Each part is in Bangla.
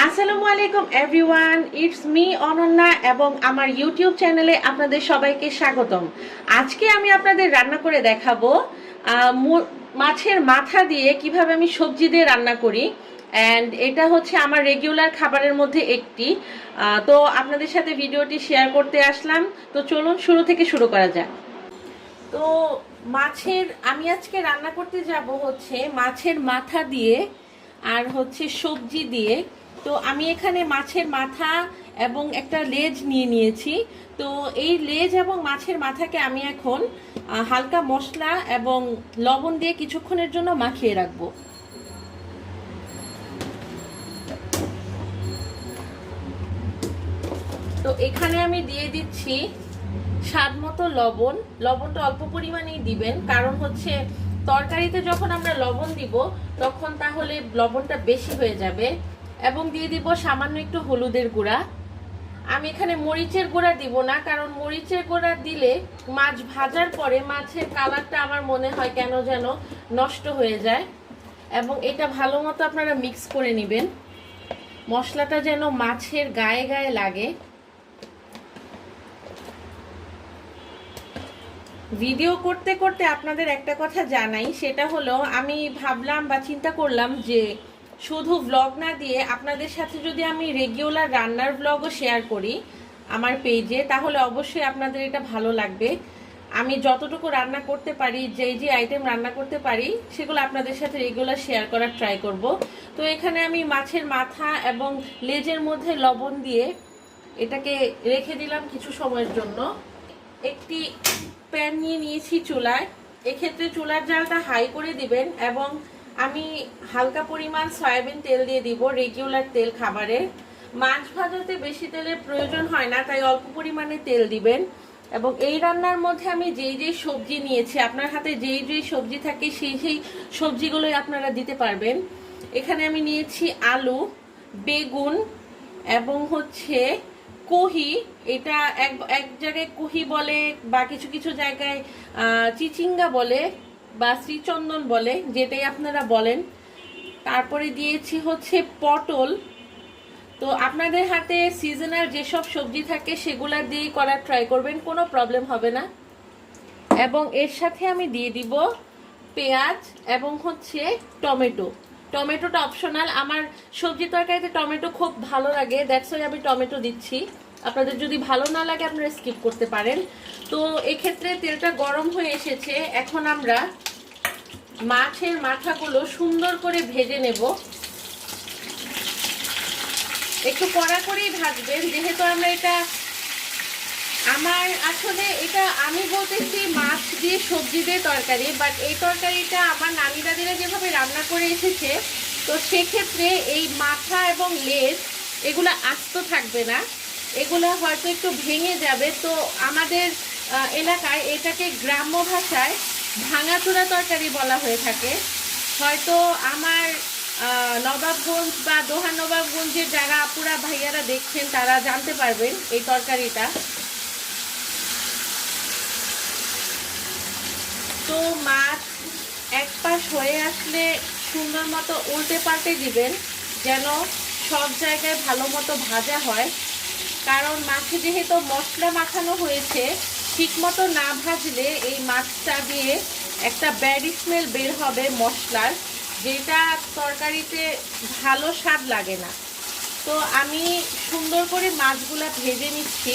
আসসালামু আলাইকুম এভরিওয়ান, ইটস মি অনন্যা এবং আমার ইউটিউব চ্যানেলে আপনাদের সবাইকে স্বাগতম। আজকে আমি আপনাদের রান্না করে দেখাবো মাছের মাথা দিয়ে কিভাবে আমি সবজি দিয়ে রান্না করি। অ্যান্ড এটা হচ্ছে আমার রেগুলার খাবারের মধ্যে একটি। তো আপনাদের সাথে ভিডিওটি শেয়ার করতে আসলাম। তো চলুন শুরু থেকে শুরু করা যাক। তো আমি আজকে রান্না করতে যাব হচ্ছে মাছের মাথা দিয়ে আর হচ্ছে সবজি দিয়ে। তো আমি এখানে মাছের মাথা এবং একটা লেজ নিয়ে নিয়েছি। তো এই লেজ এবং মাছের মাথাকে আমি এখন হালকা মশলা এবং লবণ দিয়ে কিছুক্ষণের জন্য মাখিয়ে রাখবো। তো এখানে আমি দিয়ে দিচ্ছি স্বাদ মতো লবণ। লবণটা অল্প পরিমাণেই দিবেন, কারণ হচ্ছে তরকারিতে যখন আমরা লবণ দিব তখন তাহলে লবণটা বেশি হয়ে যাবে। এবং দিয়ে দিব সামান্য একটু হলুদের গুঁড়া। আমি এখানে মরিচের গুঁড়া দিব না, কারণ মরিচের গুঁড়া দিলে মাছ ভাজার পরে মাছের কালারটা আমার মনে হয় কেন যেন নষ্ট হয়ে যায়। এবং এটা ভালো মতো আপনারা মিক্স করে নেবেন, মশলাটা যেন মাছের গায়ে গায়ে লাগে। ভিডিও করতে করতে আপনাদের একটা কথা জানাই, সেটা হলো আমি ভাবলাম বা চিন্তা করলাম যে শুধু ভ্লগ না দিয়ে আপনাদের সাথে যদি আমি রেগুলার রান্নার ভ্লগও শেয়ার করি আমার পেজে, তাহলে অবশ্যই আপনাদের এটা ভালো লাগবে। আমি যতটুকু রান্না করতে পারি, যে আইটেম রান্না করতে পারি, সেগুলো আপনাদের সাথে রেগুলার শেয়ার করার ট্রাই করব। তো এখানে আমি মাছের মাথা এবং লেজের মধ্যে লবণ দিয়ে এটাকে রেখে দিলাম কিছু সময়ের জন্য। একটি প্যান নিয়ে নিয়েছি চুলায়। এক্ষেত্রে চুলার জালটা হাই করে দিবেন এবং আমি হালকা পরিমাণ সয়াবিন তেল দিয়ে দিব, রেগুলার তেল খাবারের। মাছ ভাজাতে বেশি তেলের প্রয়োজন হয় না, তাই অল্প পরিমাণে তেল দিবেন। এবং এই রান্নার মধ্যে আমি যেই সবজি নিয়েছি, আপনার হাতে যেই সবজি থাকে সেই সবজিগুলোই আপনারা দিতে পারবেন। এখানে আমি নিয়েছি আলু, বেগুন এবং হচ্ছে কহি। এটা এক জায়গায় কহি বলে, বা কিছু কিছু জায়গায় চিচিঙ্গা বলে বা শ্রীচন্দন বলে, যেটাই আপনারা বলেন। তারপরে দিয়েছি হচ্ছে পটল। তো আপনাদের হাতে সিজনাল যেসব সবজি থাকে সেগুলা দিয়েই করার ট্রাই করবেন, কোনো প্রবলেম হবে না। এবং এর সাথে আমি দিয়ে দিব পেঁয়াজ এবং হচ্ছে টমেটো। টমেটোটা অপশনাল, আমার সবজি তরকারিতে টমেটো খুব ভালো লাগে, দ্যাটস ওয়াই আমি টমেটো দিচ্ছি। আপনাদের যদি ভালো না লাগে আপনারা স্কিপ করতে পারেন। তো এক্ষেত্রে তেলটা গরম হয়ে এসেছে, এখন আমরা মাছের মাথাগুলো সুন্দর করে ভেজে নেব। একটু কড়া করেই ভাজবেন, যেহেতু আমরা আমি বলতেছি মাছ দিয়ে সবজি দিয়ে তরকারি, বাট এই তরকারিটা আমার নানি দাদিরা যেভাবে রান্না করে এসেছে, তো সেক্ষেত্রে এই মাথা এবং লেজ এগুলো আস্ত থাকবে না, এগুলো হয়তো একটু ভেঙে যাবে। তো আমাদের এলাকায় এটাকে গ্রাম্য ভাষায় ভাঙাচোরা তরকারি বলা হয়ে থাকে। হয়তো আমার নবাবগঞ্জ বা দোহা নবাবগঞ্জের যারা আপুরা ভাইয়ারা দেখছেন তারা জানতে পারবেন এই তরকারিটা। তো মাছ এক পাশ হয়ে আসলে সুন্দর মতো উল্টে পাল্টে দিবেন, যেন সব জায়গায় ভালো মতো ভাজা হয়। কারণ মাছে যেহেতু মশলা মাখানো হয়েছে, ঠিক মতো না ভাজলে এই মাছটা দিয়ে একটা ব্যাড স্মেল বের হবে মশলার, যেটা তরকারিতে ভালো স্বাদ লাগে না। তো আমি সুন্দর করে মাছগুলা ভেজে নিচ্ছি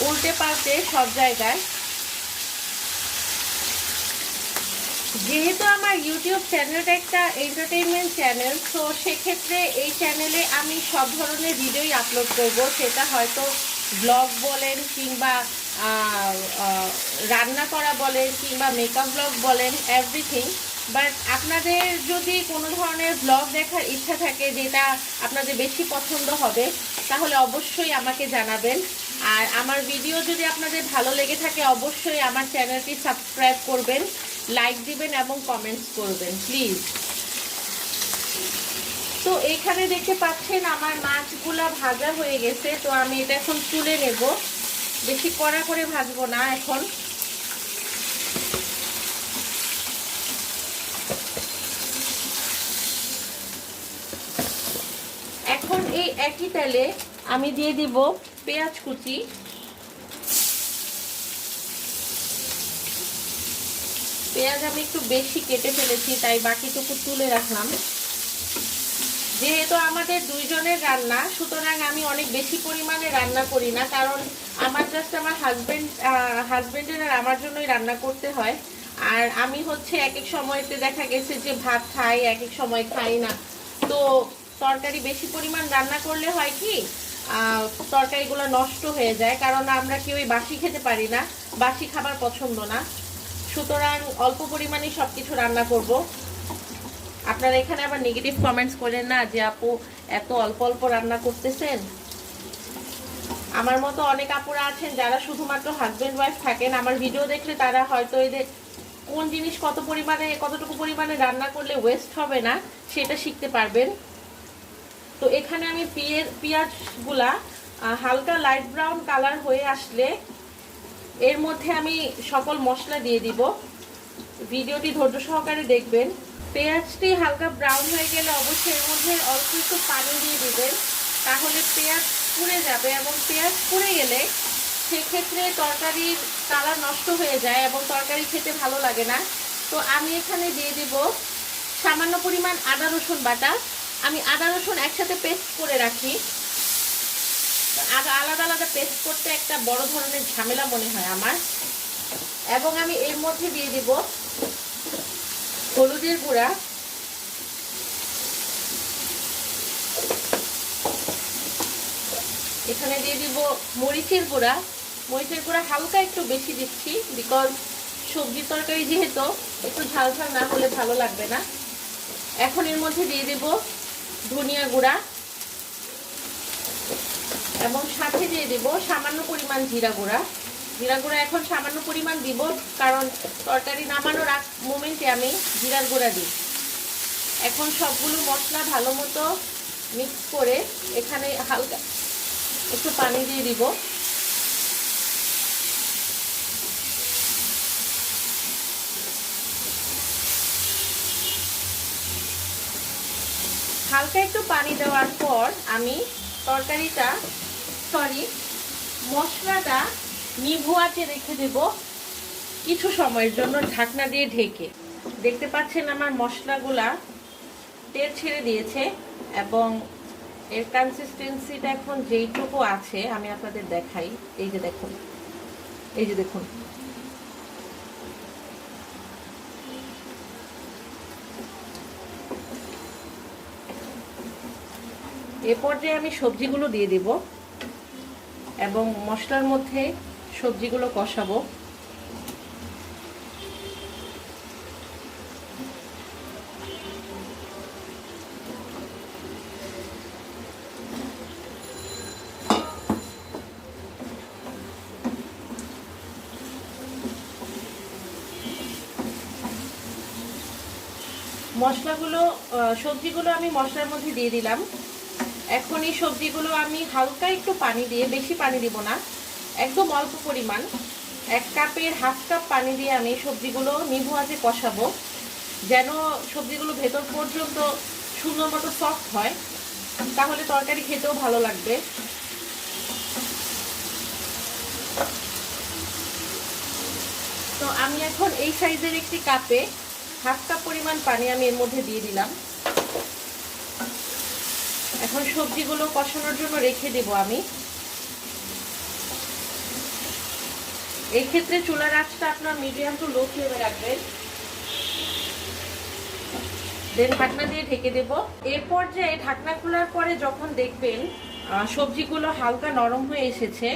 উল্টে পাল্টে সব জায়গায়। যেহেতু আমার ইউটিউব চ্যানেলটা একটা এন্টারটেইনমেন্ট চ্যানেল, তো সেক্ষেত্রে এই চ্যানেলে আমি সব ধরনের ভিডিওই আপলোড করব, সেটা হয়তো ব্লগ বলেন কিংবা রান্না করা বলেন কিংবা মেকআপ ব্লগ বলেন, এভরিথিং। বাট আপনাদের যদি কোনো ধরনের ব্লগ দেখার ইচ্ছা থাকে যেটা আপনাদের বেশি পছন্দ হবে, তাহলে অবশ্যই আমাকে জানাবেন। আর আমার ভিডিও যদি আপনাদের ভালো লেগে থাকে অবশ্যই আমার চ্যানেলটি সাবস্ক্রাইব করবেন, লাইক দিবেন এবং কমেন্টস করবেন প্লিজ। তো এখানে দেখতে পাচ্ছেন আমার মাছগুলা ভাজা হয়ে গেছে। তো আমি এটা এখন তুলে নেব, বেশি কড়া করে ভাজবো না এখন। এই একই তেলে আমি দিয়ে দিব পেঁয়াজ কুচি, পেঁয়াজ আমি একটু বেশি কেটে ফেলেছি তাই বাকিটুকু তুলে রাখলাম। যেহেতু আমাদের দুইজনের রান্না, সুতরাং আমি অনেক বেশি পরিমাণে রান্না করি না, কারণ আমার জাস্ট আমার হাজবেন্ডের আর আমার জন্যই রান্না করতে হয়। আর আমি হচ্ছে এক এক সময়তে দেখা গেছে যে ভাত খাই, এক এক সময় খাই না। তো তরকারি বেশি পরিমাণ রান্না করলে হয় কি তরকারিগুলো নষ্ট হয়ে যায়, কারণ আমরা কেউই বাসি খেতে পারি না, বাসি খাবার পছন্দ না। সুতরাং অল্প পরিমাণে সব কিছু রান্না করব। আপনারা এখানে আবার নেগেটিভ কমেন্টস করেন না যে আপু এত অল্প অল্প রান্না করতেছেন। আমার মতো অনেক আপুরা আছেন যারা শুধুমাত্র হাজবেন্ড ওয়াইফ থাকেন, আমার ভিডিও দেখলে তারা হয়তো এদের কোন জিনিস কতটুকু পরিমাণে রান্না করলে ওয়েস্ট হবে না সেটা শিখতে পারবেন। তো এখানে আমি পেঁয়াজগুলা হালকা লাইট ব্রাউন কালার হয়ে আসলে এর মধ্যে আমি সকল মশলা দিয়ে দিব। ভিডিওটি ধৈর্য সহকারে দেখবেন। পেঁয়াজটি হালকা ব্রাউন হয়ে গেলে অবশ্যই এর মধ্যে অল্প একটু পানি দিয়ে দিবেন, তাহলে পেঁয়াজ পুড়ে যাবে, এবং পেঁয়াজ পুড়ে গেলে সেক্ষেত্রে তরকারির কালার নষ্ট হয়ে যায় এবং তরকারি খেতে ভালো লাগে না। তো আমি এখানে দিয়ে দিব সামান্য পরিমাণ আদা রসুন বাটা। আমি আদা রসুন একসাথে পেস্ট করে রাখি, আলাদা আলাদা পেস্ট করতে একটা বড় ধরনের ঝামেলা মনে হয় আমার। এবং আমি এর মধ্যে দিয়ে দিব হলুদের গুঁড়া, এখানে দিয়ে দিব মরিচের গুঁড়া। মরিচের গুঁড়া হালকা একটু বেশি দিচ্ছি, বিকজ সবজি তরকারি যেহেতু একটু ঝাল ঝাল না হলে ভালো লাগবে না। এখন এর মধ্যে দিয়ে দেব ধনিয়া গুঁড়া এবং সাথে দিয়ে দেব সামান্য পরিমাণ জিরা গুঁড়া। জিরা গুঁড়া এখন সামান্য পরিমাণ দিব, কারণ তরকারি নামানোর মোমেন্টে আমি জিরার গুঁড়া দিই। এখন সবগুলো মশলা ভালো মতো মিক্স করে এখানে হালকা একটু পানি দিয়ে দিব। হালকা একটু পানি দেওয়ার পর আমি মশলাটা নিভু আঁচে রেখে দেব কিছু সময়ের জন্য ঢাকনা দিয়ে ঢেকে। দেখতে পাচ্ছেন আমার মশলাগুলা তেল ছেড়ে দিয়েছে এবং এর কনসিস্টেন্সিটা এখন যেইটুকু আছে আমি আপনাদের দেখাই। এই যে দেখুন, এই যে দেখুন, এ পর্যায়ে আমি সবজিগুলো দিয়ে দেব এবং মশলার মধ্যে সবজিগুলো কষাবো। সবজিগুলো আমি মশলার মধ্যে দিয়ে দিলাম। এখন এই সবজিগুলো আমি হালকা একটু পানি দিয়ে, বেশি পানি দিব না, একদম অল্প পরিমাণ, 1 কাপের হাফ কাপ পানি দিয়ে আমি সবজিগুলো নিভু আঁচে কষাবো, যেন সবজিগুলো ভেতর পর্যন্ত সুন্দর মতো সফট হয়, তাহলে তরকারি খেতেও ভালো লাগবে। তো আমি এখন এই সাইজের একটি কাপে হাফ কাপ পরিমাণ পানি আমি এর মধ্যে দিয়ে দিলাম। এখন সবজিগুলো কষানোর জন্য রেখে দেব আমি। এই ক্ষেত্রে চুলার আঁচটা আপনার মিডিয়াম টু লো ফ্লেমে রাখবেন, দেন ঢাকনা দিয়ে ঢেকে দেব। এর পর্যায়ে ঢাকনা খোলার পরে যখন দেখবেন সবজিগুলো হালকা নরম হয়ে এসেছে,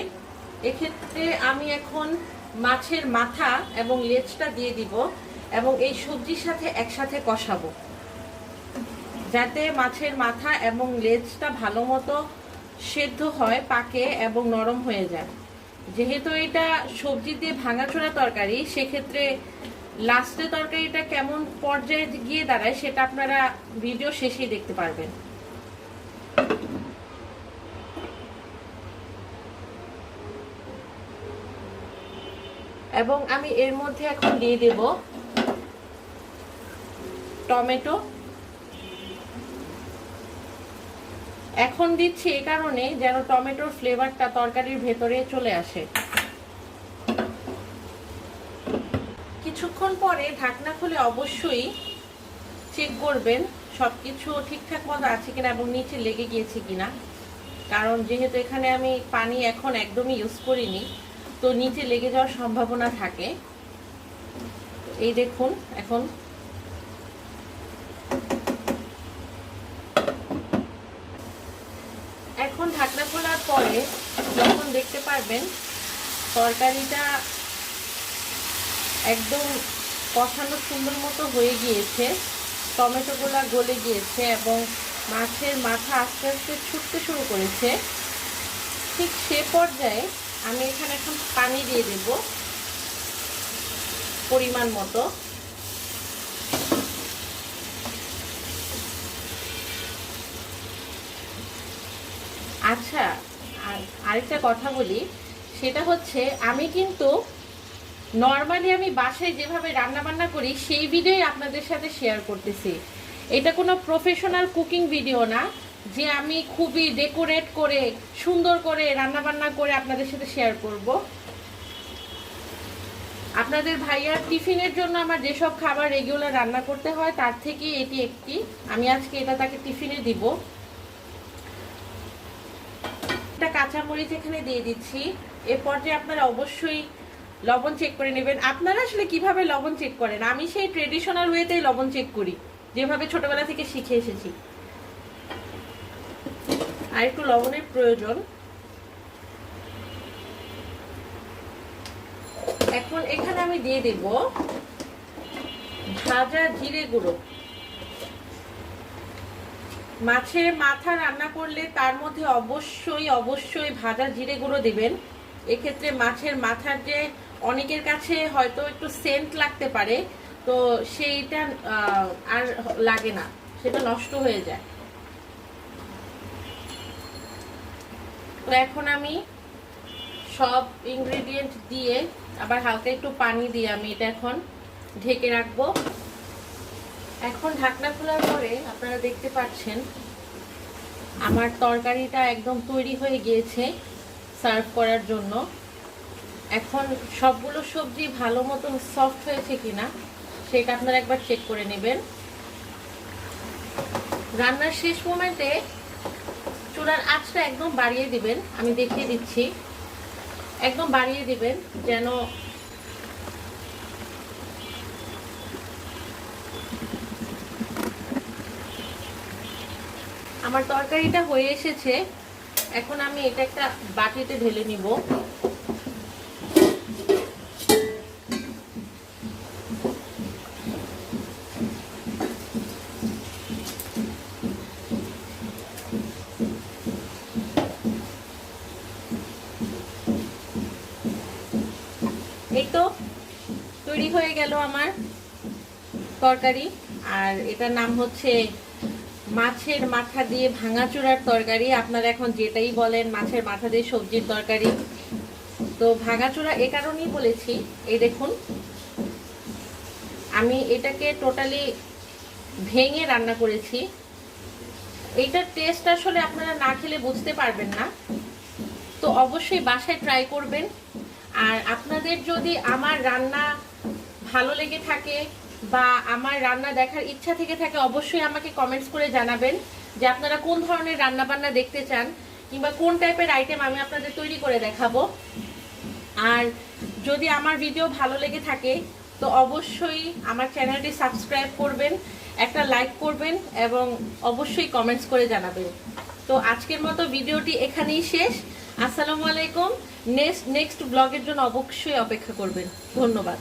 এক্ষেত্রে আমি এখন মাছের মাথা এবং লেজটা দিয়ে দিব এবং এই সবজির সাথে একসাথে কষাবো, যাতে মাছের মাথা এবং লেজটা ভালো মতো সেদ্ধ হয়, পাকে এবং নরম হয়ে যায়। যেহেতু এটা সবজি দিয়ে ভাঙাচোরা তরকারি, সেক্ষেত্রে লাস্টে তরকারিটা কেমন পর্যায়ে গিয়ে দাঁড়ায় সেটা আপনারা ভিডিও শেষেই দেখতে পারবেন। এবং আমি এর মধ্যে এখন দিয়ে দেব টমেটো, এখন দিচ্ছি এই কারণে যেন টমেটোর ফ্লেভারটা তরকারির ভেতরে চলে আসে। কিছুক্ষণ পরে ঢাকনা খুলে অবশ্যই চেক করবেন সবকিছু ঠিকঠাক মতো আছে কিনা এবং নিচে লেগে গিয়েছে কিনা, কারণ যেহেতু এখানে আমি পানি এখন একদমই ইউজ করিনি, তো নিচে লেগে যাওয়ার সম্ভাবনা থাকে। এই দেখুন এখন ঢাকনা খোলার পরে যখন দেখতে পারবেন তরকারিটা একদম কষানো সুন্দর মতো হয়ে গিয়েছে, টমেটোগুলো গলে গিয়েছে এবং মাছের মাথা আস্তে আস্তে ছুটতে শুরু করেছে, ঠিক সে পর্যায়ে আমি এখানে এখন পানি দিয়ে দেব পরিমাণ মতো। আচ্ছা, আরেকটা কথা বলি, সেটা হচ্ছে আমি কিন্তু নর্মালি আমি বাসায় যেভাবে রান্না বান্না করি সেই ভিডিওই আপনাদের সাথে শেয়ার করতেছি। এটা কোনো প্রফেশনাল কুকিং ভিডিও না যে আমি খুবই ডেকোরেট করে সুন্দর করে রান্না বান্না করে আপনাদের সাথে শেয়ার করব। আপনাদের ভাইয়ার টিফিনের জন্য আমার যেসব খাবার রেগুলার রান্না করতে হয় তার থেকে এটি একটি, আমি আজকে এটা তাকে টিফিনে দিব। একটা কাঁচামরিচ এখানে দিয়ে দিচ্ছি। এ পর্যায়ে আপনারা অবশ্যই লবণ চেক করে নেবেন। আপনারা আসলে কিভাবে লবণ চেক করেন? আমি সেই ট্রেডিশনাল ওয়েতেই লবণ চেক করি, যেভাবে ছোটবেলা থেকে শিখে এসেছি। আর একটু লবণের প্রয়োজন। এখন এখানে আমি দিয়ে দেব ভাজা জিরে গুঁড়ো। মাছের মাথা রান্না করলে তার মধ্যে অবশ্যই ভাজা জিরে গুঁড়ো দিবেন। এক্ষেত্রে মাছের মাথার যে অনেকের কাছে হয়তো একটু সেন্ট লাগতে পারে, তো সেইটা আর লাগে না, সেটা নষ্ট হয়ে যায়। তো এখন আমি সব ইনগ্রেডিয়েন্ট দিয়ে আবার হালকা একটু পানি দিয়ে আমি এটা এখন ঢেকে রাখবো। এখন ঢাকনা খোলার পরে আপনারা দেখতে পাচ্ছেন আমার তরকারিটা একদম তৈরি হয়ে গিয়েছে সার্ভ করার জন্য। এখন সবগুলো সবজি ভালো মতো সফট হয়েছে কিনা সেটা আপনারা একবার চেক করে নেবেন। রান্নার শেষ মোমেন্টে চুলার আঁচটা একদম বাড়িয়ে দিবেন, আমি দেখিয়ে দিচ্ছি, একদম বাড়িয়ে দিবেন যেন আমার তরকারিটা হয়ে এসেছে। এখন আমি এটা একটা বাটিতে ঢেলে নিব। এই তো তৈরি হয়ে গেল আমার তরকারি, আর এটার নাম হচ্ছে মাছের মাথা দিয়ে ভাঙাচোরার তরকারি। আপনারা এখন যেটাই বলেন, মাছের মাথা দিয়ে সবজির তরকারি। তো ভাঙাচোরা এ কারণেই বলেছি, এই দেখুন আমি এটাকে টোটালি ভেঙে রান্না করেছি। এইটার টেস্ট আসলে আপনারা না খেলে বুঝতে পারবেন না, তো অবশ্যই বাসায় ট্রাই করবেন। আর আপনাদের যদি আমার রান্না ভালো লেগে থাকে বা আমার রান্না দেখার ইচ্ছা থেকে থাকে, অবশ্যই আমাকে কমেন্টস করে জানাবেন যে আপনারা কোন ধরনের রান্না বান্না দেখতে চান কিংবা কোন টাইপের আইটেম আমি আপনাদের তৈরি করে দেখাবো। আর যদি আমার ভিডিও ভালো লেগে থাকে তো অবশ্যই আমার চ্যানেলটি সাবস্ক্রাইব করবেন, একটা লাইক করবেন এবং অবশ্যই কমেন্টস করে জানাবেন। তো আজকের মতো ভিডিওটি এখানেই শেষ। আসসালামু আলাইকুম। নেক্সট ব্লগের জন্য অবশ্যই অপেক্ষা করবেন। ধন্যবাদ।